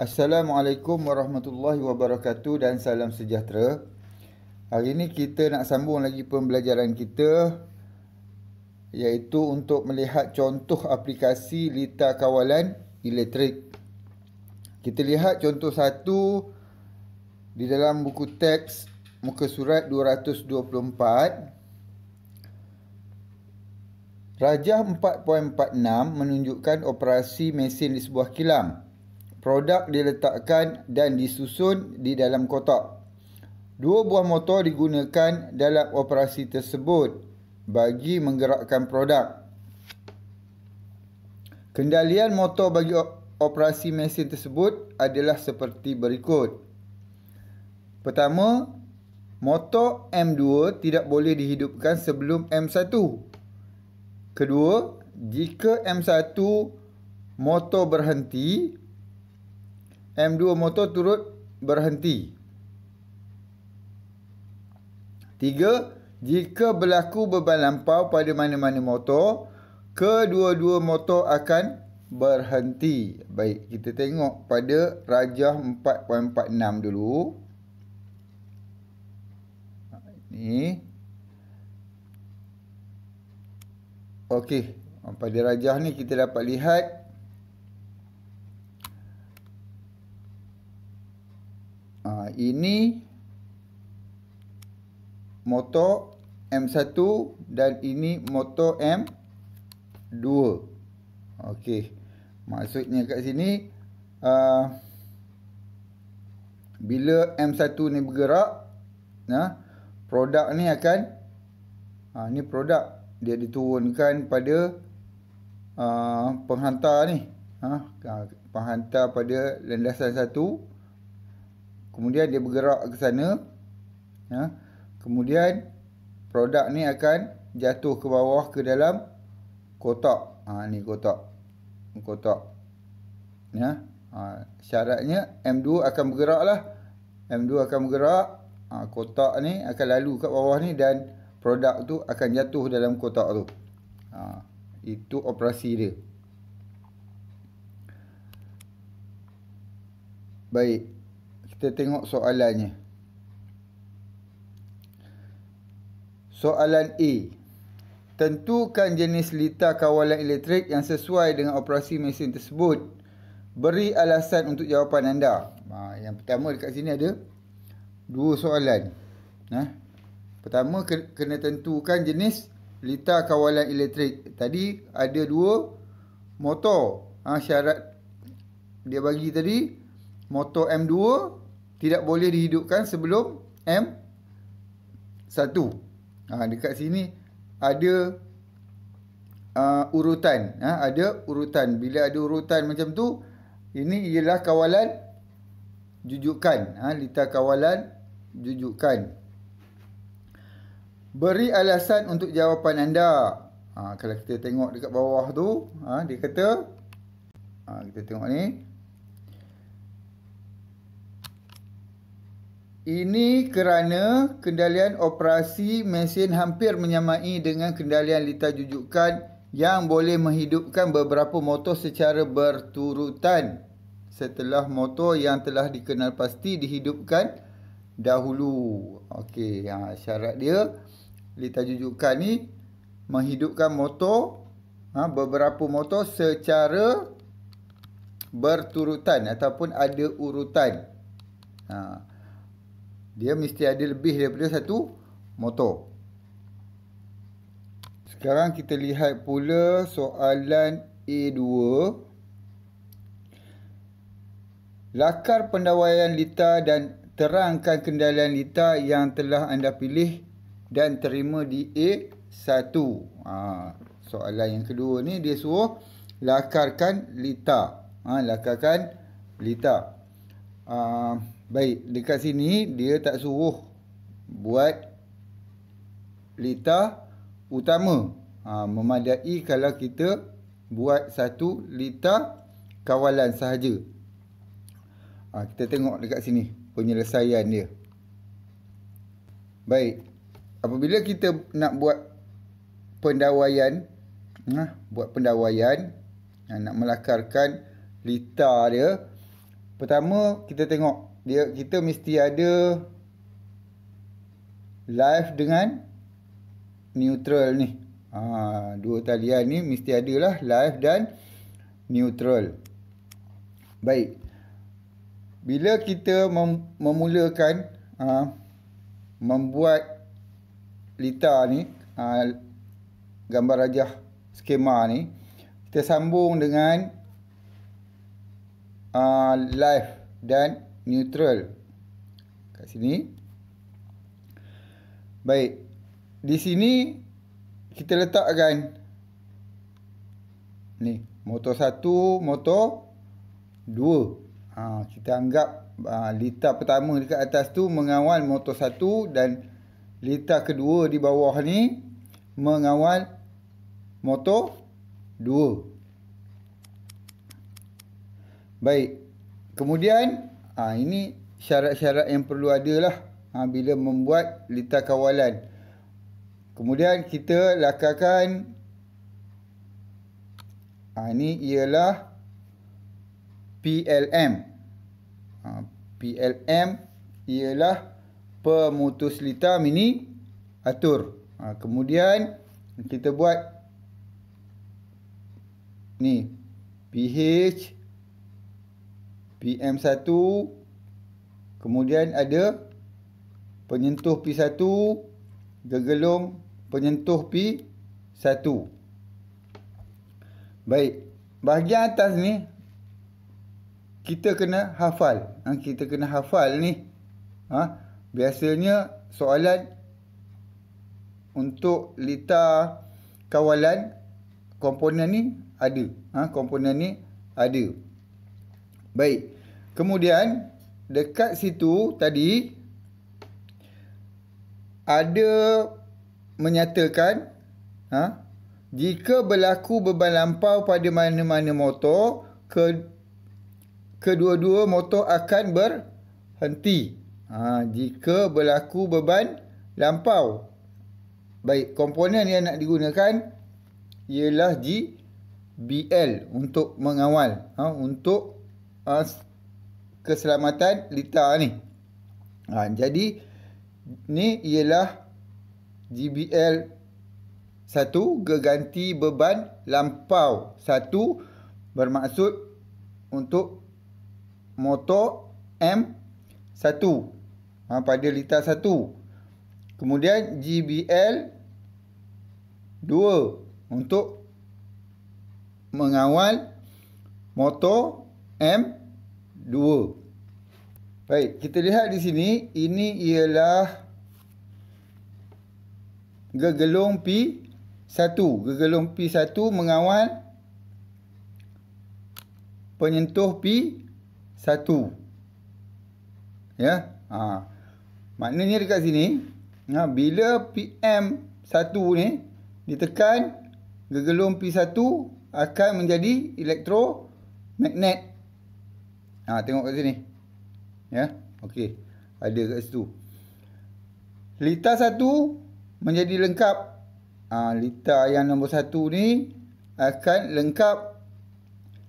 Assalamualaikum warahmatullahi wabarakatuh dan salam sejahtera. Hari ini kita nak sambung lagi pembelajaran kita, iaitu untuk melihat contoh aplikasi lita kawalan elektrik. Kita lihat contoh 1 di dalam buku teks muka surat 224. Rajah 4.46 menunjukkan operasi mesin di sebuah kilang. Produk diletakkan dan disusun di dalam kotak. 2 buah motor digunakan dalam operasi tersebut bagi menggerakkan produk. Kendalian motor bagi operasi mesin tersebut adalah seperti berikut. Pertama, motor M2 tidak boleh dihidupkan sebelum M1. Kedua, jika M1 motor berhenti, M2 motor turut berhenti. 3. Jika berlaku beban lampau pada mana-mana motor, kedua-dua motor akan berhenti. Baik, kita tengok pada rajah 4.46 dulu. Ni. Okey, pada rajah ni kita dapat lihat ini motor M1 dan ini motor M2. Okey, maksudnya kat sini bila M1 ni bergerak, produk ni akan ni produk dia diturunkan pada penghantar ni, penghantar pada landasan 1. Kemudian dia bergerak ke sana, kemudian produk ni akan jatuh ke bawah ke dalam kotak. Ni kotak. Syaratnya M2 akan bergerak lah. M2 akan bergerak, kotak ni akan lalu kat bawah ni dan produk tu akan jatuh dalam kotak tu. Itu operasi dia. Baik, kita tengok soalannya. Soalan A. Tentukan jenis lita kawalan elektrik yang sesuai dengan operasi mesin tersebut. Beri alasan untuk jawapan anda. Yang pertama dekat sini ada 2 soalan. Pertama, kena tentukan jenis lita kawalan elektrik. Tadi ada 2 motor. Syarat dia bagi tadi, motor M2 tidak boleh dihidupkan sebelum M1. Dekat sini ada urutan. Ada urutan. Bila ada urutan macam tu, ini ialah kawalan jujukan. Lita kawalan jujukan. Beri alasan untuk jawapan anda. Kalau kita tengok dekat bawah tu, dia kata, kita tengok ni. Ini kerana kendalian operasi mesin hampir menyamai dengan kendalian lita jujukan yang boleh menghidupkan beberapa motor secara berturutan setelah motor yang telah dikenal pasti dihidupkan dahulu. Okey, syarat dia, lita jujukan ni menghidupkan motor, beberapa motor secara berturutan ataupun ada urutan. Dia mesti ada lebih daripada 1 motor. Sekarang kita lihat pula soalan A2. Lakar pendawaian lita dan terangkan kendalian lita yang telah anda pilih dan terima di A1. Soalan yang kedua ni dia suruh lakarkan lita. Lakarkan lita. Baik, dekat sini dia tak suruh buat lita utama. Memadai kalau kita buat 1 lita kawalan sahaja. Kita tengok dekat sini penyelesaian dia. Baik, apabila kita nak buat pendawaian, nak melakarkan lita dia, Pertama kita tengok kita mesti ada live dengan neutral ni. Dua talian ni mesti adalah live dan neutral. Baik. Bila kita memulakan membuat litar ni, gambar rajah skema ni, kita sambung dengan live dan neutral kat sini. Baik, di sini kita letakkan ni motor 1, motor 2. Kita anggap litar pertama dekat atas tu mengawal motor 1 dan litar kedua di bawah ni mengawal motor 2. Baik. Kemudian ini syarat-syarat yang perlu ada lah bila membuat litar kawalan. Kemudian kita lakarkan ini ialah PLM. PLM ialah pemutus litar miniatur. Kemudian kita buat ni PH, PM1, kemudian ada penyentuh P1, gegelung penyentuh P1. Baik, bahagian atas ni kita kena hafal. Kita kena hafal ni. Biasanya soalan untuk litar kawalan komponen ni ada. Komponen ni ada. Baik. Kemudian dekat situ tadi ada menyatakan jika berlaku beban lampau pada mana-mana motor, kedua-dua motor akan berhenti. Jika berlaku beban lampau. Baik, komponen yang nak digunakan ialah GBL untuk mengawal, untuk keselamatan litar ni. Jadi ni ialah GBL 1, geganti beban lampau 1, bermaksud untuk motor M1 pada litar 1. Kemudian GBL 2 untuk mengawal motor M2. Baik, kita lihat di sini, ini ialah gegelung P1. Gegelung P1 mengawal penyentuh P1. Ya. Maknanya dekat sini, bila PM1 ni ditekan, gegelung P1 akan menjadi elektromagnet. Tengok kat sini. Ya. Okey. Ada kat situ. Litar 1 menjadi lengkap. Litar yang nombor 1 ni akan lengkap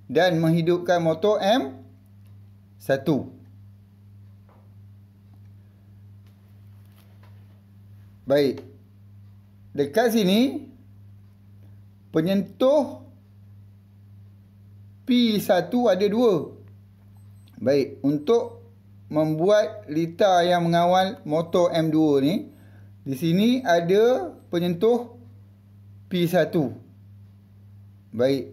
dan menghidupkan motor M1. Baik. Dekat sini penyentuh P1 ada 2. Baik, untuk membuat litar yang mengawal motor M2 ni, di sini ada penyentuh P1. Baik.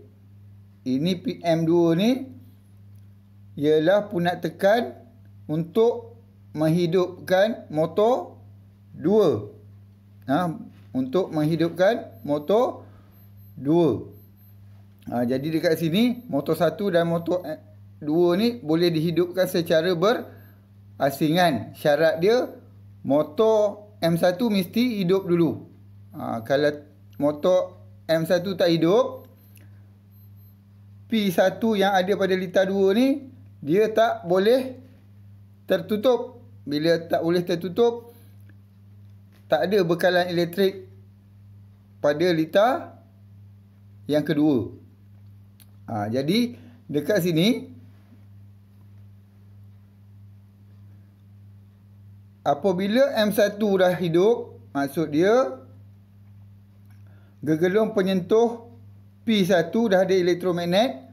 Ini PM2 ni ialah punat tekan untuk menghidupkan motor 2. Untuk menghidupkan motor 2. Jadi dekat sini motor 1 dan motor 2 ni boleh dihidupkan secara berasingan. Syarat dia motor M1 mesti hidup dulu. Kalau motor M1 tak hidup, P1 yang ada pada litar 2 ni dia tak boleh tertutup. Bila tak boleh tertutup, tak ada bekalan elektrik pada litar yang kedua. Jadi dekat sini apabila M1 dah hidup, maksud dia gegelung penyentuh P1 dah ada elektromagnet,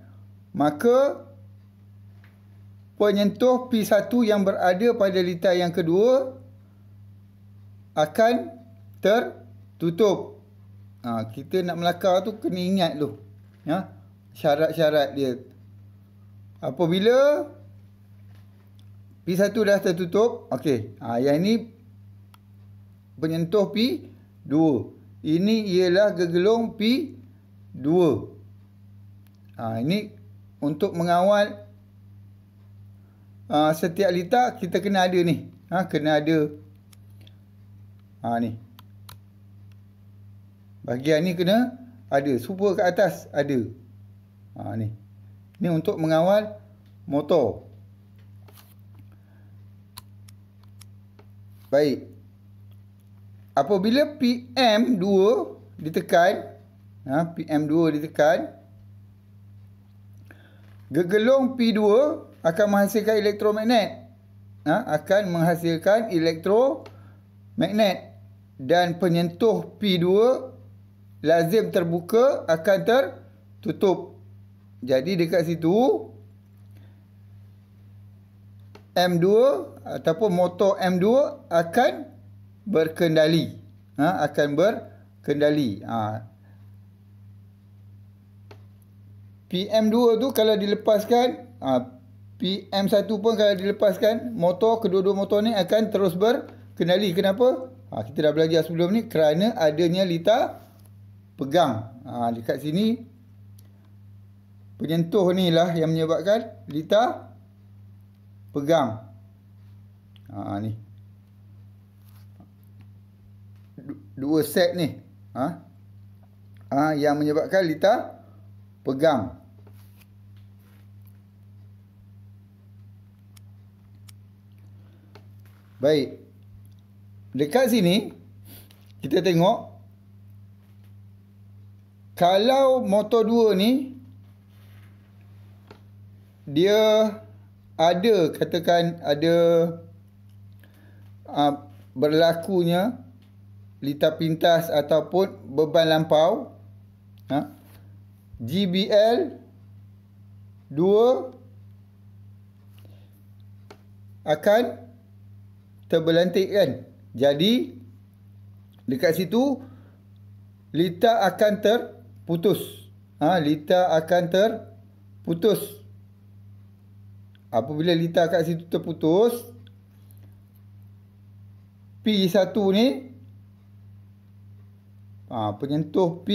maka penyentuh P1 yang berada pada litar yang kedua akan tertutup. Kita nak melakar tu kena ingat tu. Syarat-syarat dia. Apabila P1 dah tertutup, okey. Yang ni penyentuh P2. Ini ialah gegelung P2. Ini untuk mengawal setiap litar kita kena ada ni. Kena ada ni. Bahagian ni kena ada. Super kat atas ada. Ni. Ni untuk mengawal motor. Baik. Apabila PM2 ditekan, PM2 ditekan, gegelung P2 akan menghasilkan elektromagnet. Akan menghasilkan elektromagnet. Dan penyentuh P2 lazim terbuka akan tertutup. Jadi dekat situ M2 ataupun motor M2 akan berkendali. Akan berkendali. PM2 tu kalau dilepaskan, PM1 pun kalau dilepaskan, motor, kedua-dua motor ni akan terus berkendali. Kenapa? Kita dah belajar sebelum ni, kerana adanya litar pegang. Dekat sini penyentuh ni lah yang menyebabkan litar pegang. Ni. Dua set ni. Yang menyebabkan litar pegang. Baik. Dekat sini kita tengok kalau motor 2 ni dia ada, katakan ada berlakunya litar pintas ataupun beban lampau, GBL 2 akan terbelantik kan. Jadi dekat situ litar akan terputus. Litar akan terputus. Apabila litar kat situ terputus, P1 ni penyentuh P,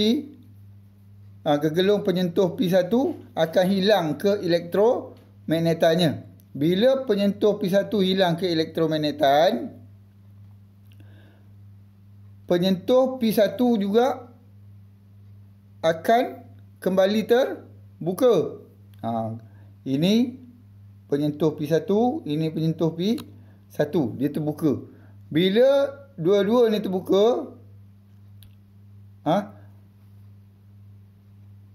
gegelung penyentuh P1 akan hilang ke elektromagnetannya. Bila penyentuh P1 hilang ke elektromagnetan, penyentuh P1 juga akan kembali terbuka. Ini penyentuh P1, ini penyentuh P1. Dia terbuka. Bila dua-dua ni terbuka,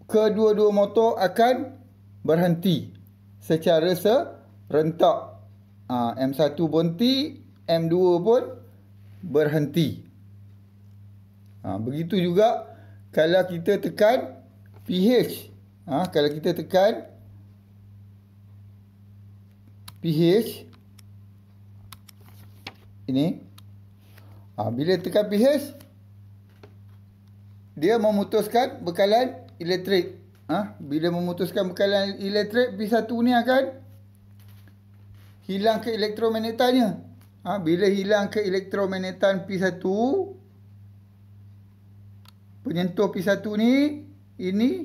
kedua-dua motor akan berhenti secara serentak. M1 berhenti, M2 pun berhenti. Begitu juga kalau kita tekan pH. Kalau kita tekan pH ini, bila tekan pH, dia memutuskan bekalan elektrik. Bila memutuskan bekalan elektrik, P1 ni akan hilang ke elektromagnetannya. Bila hilang ke elektromagnetan P1, penyentuh P1 ni, ini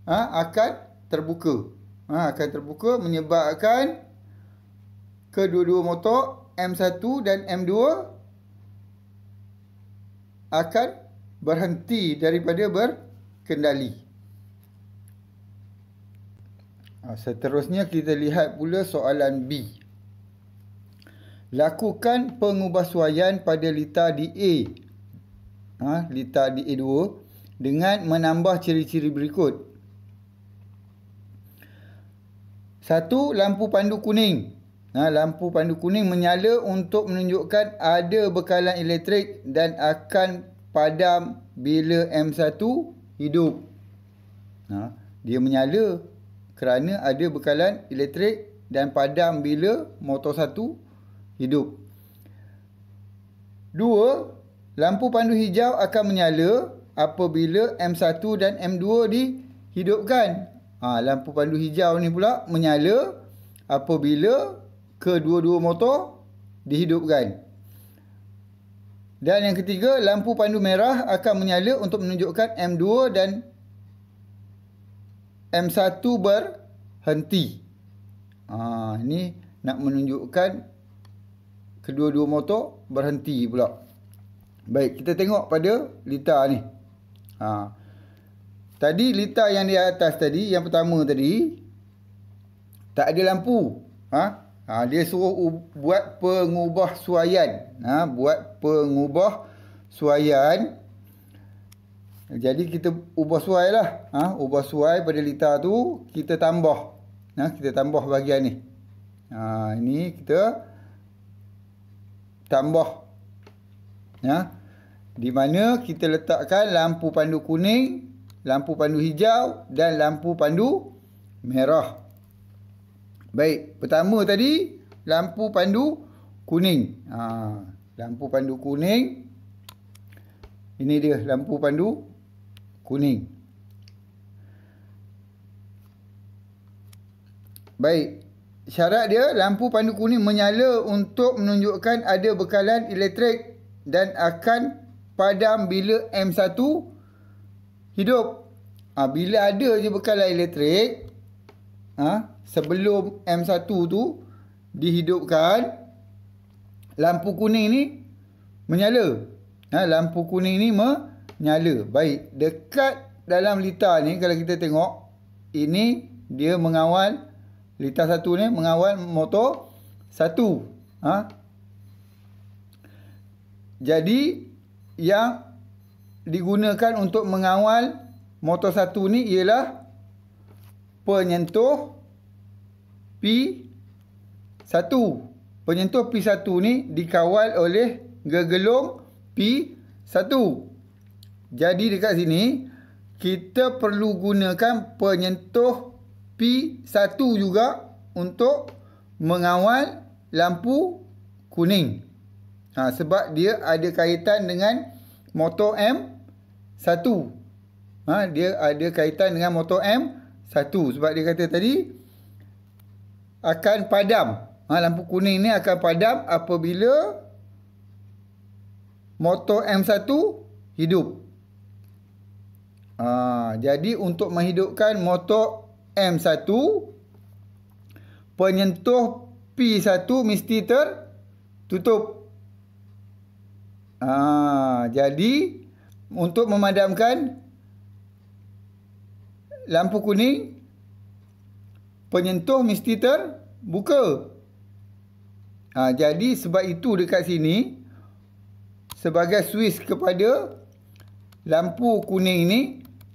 akan terbuka. Akan terbuka menyebabkan kedua-dua motor M1 dan M2 akan berhenti daripada berkendali. Seterusnya kita lihat pula soalan B. Lakukan pengubahsuaian pada litar DA. Litar DA2 dengan menambah ciri-ciri berikut. 1. Lampu pandu kuning. lampu pandu kuning menyala untuk menunjukkan ada bekalan elektrik dan akan padam bila M1 hidup. Dia menyala kerana ada bekalan elektrik dan padam bila motor 1 hidup. 2. Lampu pandu hijau akan menyala apabila M1 dan M2 dihidupkan. Lampu pandu hijau ni pula menyala apabila kedua-dua motor dihidupkan. Dan yang ketiga, lampu pandu merah akan menyala untuk menunjukkan M2 dan M1 berhenti. Ini nak menunjukkan kedua-dua motor berhenti pula. Baik, kita tengok pada litar ni. Tadi litar yang di atas tadi, yang pertama tadi, tak ada lampu. Dia suruh buat pengubah suaian. Buat pengubah suaian. Jadi kita ubah suai lah. Ubah suai pada litar tu, kita tambah. Kita tambah bahagian ni. Ini kita tambah. Di mana kita letakkan lampu pandu kuning, lampu pandu hijau dan lampu pandu merah. Baik, pertama tadi lampu pandu kuning. Lampu pandu kuning. Ini dia lampu pandu kuning. Baik, syarat dia lampu pandu kuning menyala untuk menunjukkan ada bekalan elektrik dan akan padam bila M1 hidup. Bila ada je bekalan elektrik, sebelum M1 tu dihidupkan, lampu kuning ni menyala. Lampu kuning ni menyala. Baik, dekat dalam litar ni kalau kita tengok, ini dia mengawal, litar 1 ni mengawal motor 1. Jadi yang digunakan untuk mengawal motor 1 ni ialah penyentuh P1. Penyentuh P1 ni dikawal oleh gergelung P1. Jadi dekat sini kita perlu gunakan penyentuh P1 juga untuk mengawal lampu kuning. Sebab dia ada kaitan dengan motor M1. Dia ada kaitan dengan motor M1. Sebab dia kata tadi akan padam. Lampu kuning ni akan padam apabila motor M1 hidup. Jadi untuk menghidupkan motor M1, penyentuh P1 mesti tertutup. Jadi untuk memadamkan lampu kuning, penyentuh mesti terbuka. Jadi sebab itu dekat sini, sebagai switch kepada lampu kuning ni,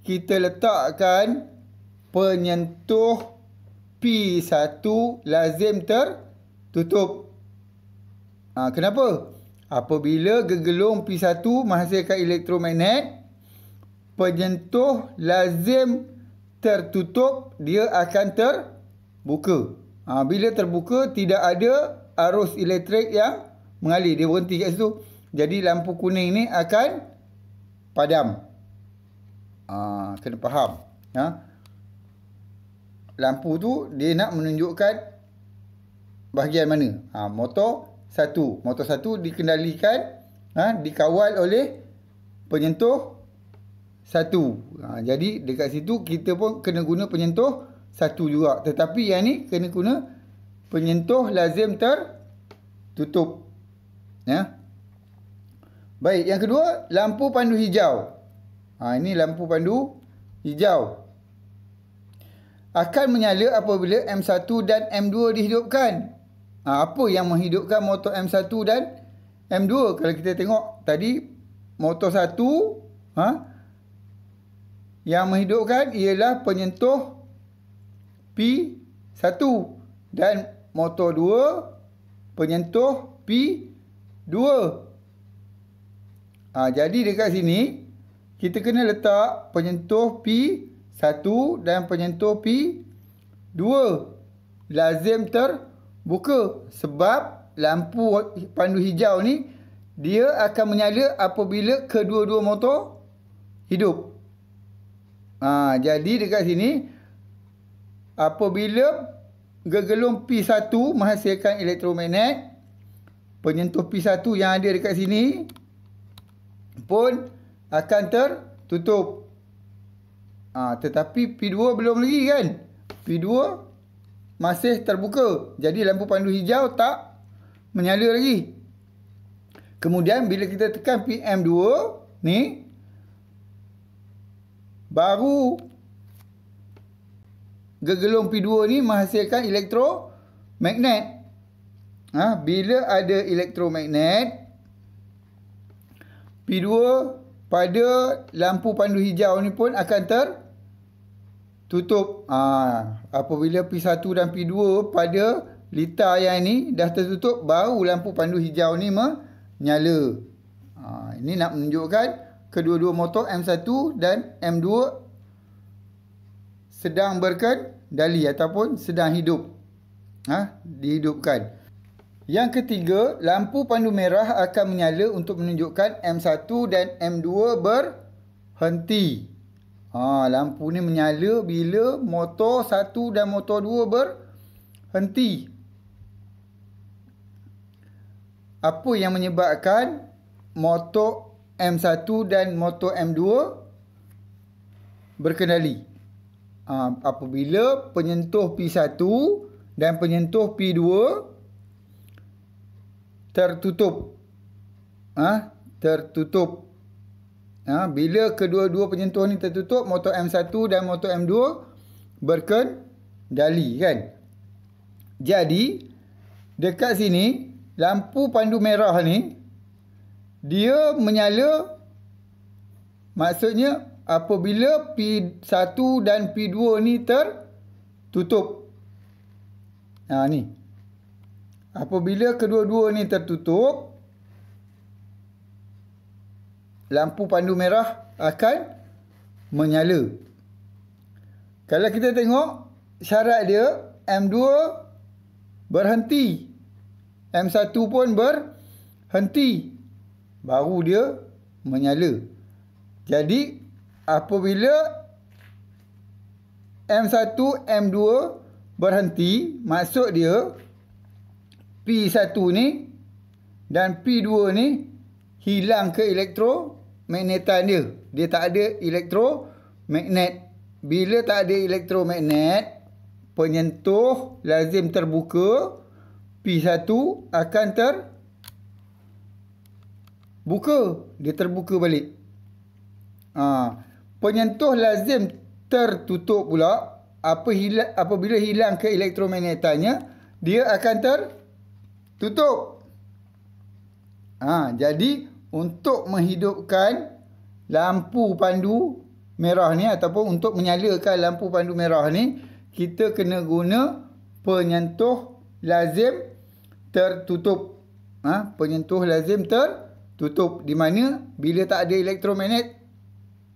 kita letakkan penyentuh P1 lazim tertutup. Kenapa? Apabila gergelung P1 menghasilkan elektromagnet, penyentuh lazim tertutup, dia akan terbuka. Bila terbuka, tidak ada arus elektrik yang mengalir. Dia berhenti kat situ. Jadi lampu kuning ni akan padam. Kena faham. Lampu tu dia nak menunjukkan bahagian mana. Motor 1. Motor 1 dikendalikan, dikawal oleh penyentuh 1. Jadi dekat situ kita pun kena guna penyentuh 1 juga. Tetapi yang ni kena guna penyentuh lazim tertutup. Baik, yang kedua, lampu pandu hijau. Ini lampu pandu hijau. Akan menyala apabila M1 dan M2 dihidupkan. Apa yang menghidupkan motor M1 dan M2? Kalau kita tengok tadi, motor 1, yang menghidupkan ialah penyentuh P1. Dan motor 2 penyentuh P2. Jadi dekat sini kita kena letak penyentuh P1 dan penyentuh P2 lazim terbuka, sebab lampu pandu hijau ni dia akan menyala apabila kedua-dua motor hidup. Jadi dekat sini apabila gegelung P1 menghasilkan elektromagnet, penyentuh P1 yang ada dekat sini pun akan tertutup. Tetapi P2 belum lagi kan. P2 masih terbuka. Jadi lampu pandu hijau tak menyala lagi. Kemudian bila kita tekan PM2 ni, baru gegelung P2 ni menghasilkan elektromagnet. Bila ada elektromagnet, P2 pada lampu pandu hijau ni pun akan tertutup. Apabila P1 dan P2 pada litar yang ni dah tertutup, baru lampu pandu hijau ni menyala. Ini nak menunjukkan kedua-dua motor M1 dan M2 sedang berkendali ataupun sedang hidup. Dihidupkan. Yang ketiga, lampu pandu merah akan menyala untuk menunjukkan M1 dan M2 berhenti. Lampu ni menyala bila motor 1 dan motor 2 berhenti. Apa yang menyebabkan motor M1 dan motor M2 berkendali? Apabila penyentuh P1 dan penyentuh P2 tertutup. Tertutup. Bila kedua-dua penyentuh ni tertutup, motor M1 dan motor M2 berkendali kan. Jadi dekat sini lampu pandu merah ni dia menyala, maksudnya apabila P1 dan P2 ni tertutup. Ni. Apabila kedua-dua ni tertutup, lampu pandu merah akan menyala. Kalau kita tengok syarat dia, M2 berhenti, M1 pun berhenti, baru dia menyala. Jadi apabila M1, M2 berhenti, maksud dia P1 ni dan P2 ni hilang ke elektromagnetan dia. Dia tak ada elektromagnet. Bila tak ada elektromagnet, penyentuh lazim terbuka, P1 akan terbuka. Dia terbuka balik. Penyentuh lazim tertutup pula apabila hilang ke elektromagnetannya, dia akan tertutup. Jadi untuk menghidupkan lampu pandu merah ni ataupun untuk menyalakan lampu pandu merah ni, kita kena guna penyentuh lazim tertutup. Penyentuh lazim tertutup, di mana bila tak ada elektromagnet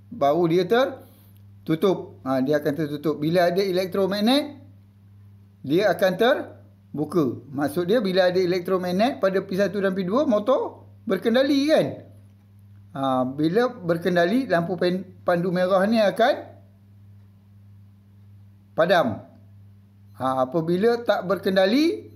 baru dia tertutup. Dia akan tertutup. Bila ada elektromagnet, dia akan terbuka. Maksud dia bila ada elektromagnet pada P1 dan P2, motor berkendali kan. Bila berkendali, lampu pandu merah ni akan padam. Apabila tak berkendali,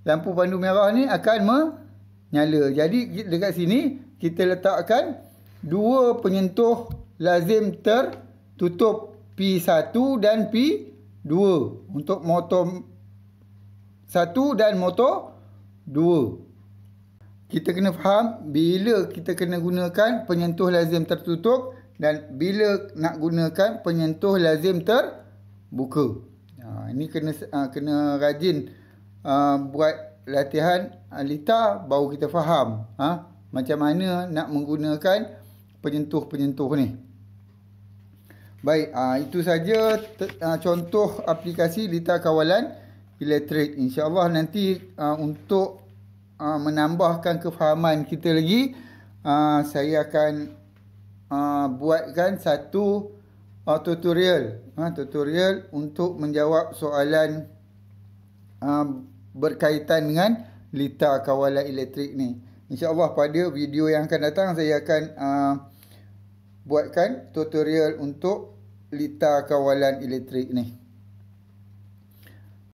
lampu pandu merah ni akan menyala. Jadi dekat sini kita letakkan dua penyentuh lazim tertutup, P1 dan P2 untuk motor 1 dan motor 2. Kita kena faham bila kita kena gunakan penyentuh lazim tertutup dan bila nak gunakan penyentuh lazim terbuka. Ini kena rajin buat latihan litar, baru kita faham macam mana nak menggunakan penyentuh-penyentuh ni. Baik, itu saja contoh aplikasi litar kawalan elektrik. InsyaAllah nanti untuk menambahkan kefahaman kita lagi, saya akan buatkan satu tutorial untuk menjawab soalan berkaitan dengan lita kawalan elektrik ni. InsyaAllah pada video yang akan datang saya akan buatkan tutorial untuk lita kawalan elektrik ni.